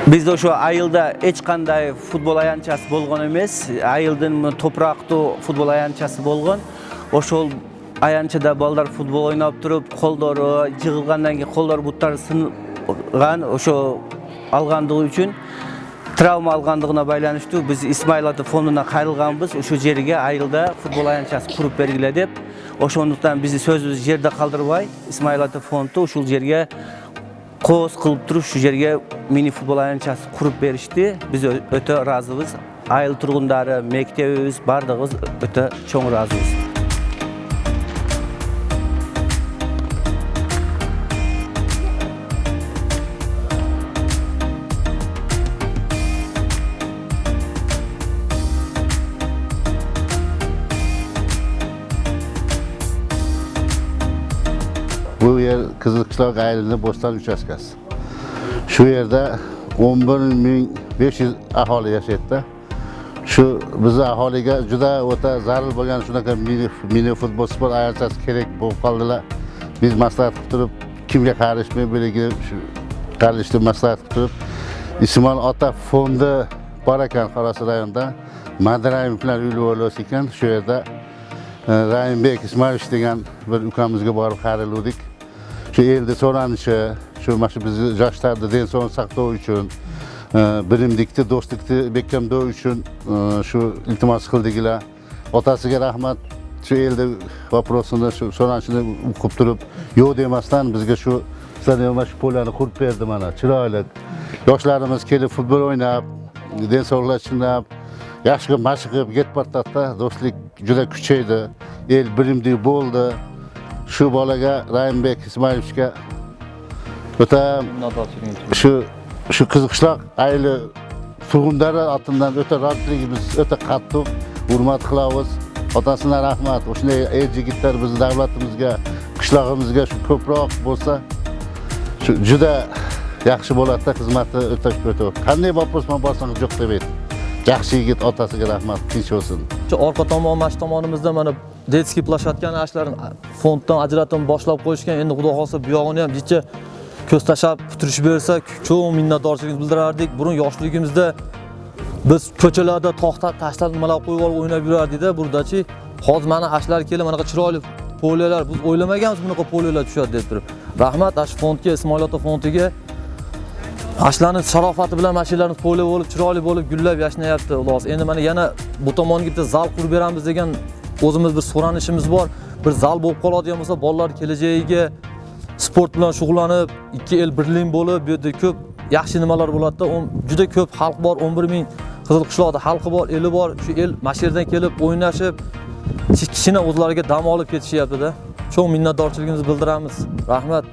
Bizde o'sha Ayılda hech qanday futbol ayanchasi bo'lgan emas. Ayıldan to'proqda futbol ayanchasi bo'lgan. O'shol ayanchada bolalar futbol o'ynab turib, qo'llari yig'ilgandan keyin qo'llar butlari singan, o'sha alganligi uchun travma alganligına baylanıştı. Biz İsmail Ata fonduna qayrilganmiz. O'sha yerga Ayılda futbol ayanchasi qurib bergile deb. O'shondan bizni sözümüz yerda qoldirbay, İsmail Ata fondi o'shul yerga qo'z qilib turib shu yerga mini futbol ayanchasi qurib berishdi. Biz o'ta rozimiz. Ayıl turg'undari, maktabimiz, bardığımız o'ta cho'ng rozimiz. Bu yer Kızılkışlak Aylı'nın Bostan Üçaskası. Şu yerde 11.500 aholi yaşaydı. Şu bizi aholiga juda o'ta zarur bo'lgan shunaqa mini futbol sport ayanchasi kerak bo'lib qoldilar. Biz maslahat qilib turib, kimga qarashmay birga shu qarashni maslahat qilib turib, İsmail Ata fondi bor ekan Qorasi rayonida. Madrayim bilan uyli ekan, shu yerda Rayimbek Ismoilovich degan bir ukamizga borib qarildik. Şu elde so'ranishi, shu mana bizni yoshlarni den son saqlash uchun, bilimlikni, do'stlikni bekkamlash uchun shu iltimos qildilar. Otasiga rahmat. Shu elde vaprosini, shu so'ranishini o'qib turib, yo'q demasdan bizga shu stadion shu polani qurib berdi mana. Chiroyli. Yoshlarimiz kelib futbol o'ynab, den sog'lashib, yaxshi mashq qilib ketbatda do'stlik juda kuchaydi. El bilimli bo'ldi. Şu bolaga Rayimbek Ismoilovichga o'ta şu Kızılkışlak Aylı turg'undari atından o'ta roziligimiz o'ta qattiq hurmat qilamiz. Otasına rahmat. O'shanday yigitlar bizni davlatimizga, qishlog'imizga shu ko'proq bo'lsa, shu juda yaxshi bo'ladi, xizmati o'ta. Qanday vопроsman borsangiz yo'q demaydi. Yaxshi yigit, otasiga rahmat, tinch bo'lsin. Shu orqa tomon, mash tomonimizda mana detski plashadkani ashlarni fonddan ajratib boshlab qo'yishgan. Endi xudo xolsa bu yog'ini ham jicha ko'z tashab putirishib bersa, cho'ng minnatdorchilik bildirardik. Burun yoshligimizda biz ko'chalarda to'xta tashlar nimalar qo'yib olib o'ynab yurardik-da. Burdachi hozir mana ashlar kelib, mana chiroyli poliyalar, biz o'ylamaganmiz bunaqa poliyalar tushadi deb turib. Rahmat ash fondga, Ismoil Ota fondiga. Ashlarning sharofati bilan mashinlarimiz poliya bo'lib, chiroyli bo'lib, gullab yashnayapti. Xulos. Endi mana yana bu tomonga bitta zal qurib beramiz degan o'zimiz bir so'ranishimiz bor. Bir zal bo'lib qoladigan bo'lsa, bolalar kelajagiga sport bilan shug'ullanib, ikki el birlik bo'lib, bu yerda ko'p yaxshi nimalar bo'ladi-da. Juda ko'p xalq bor, 11.000 Qizilqishloqda xalqi bor, eli bor. Shu el mashinlardan kelib o'ynashib, kichkina o'zlariga dam olib ketishyapti-da. Cho'ng minnatdorchiligimizni bildiramiz. Rahmat.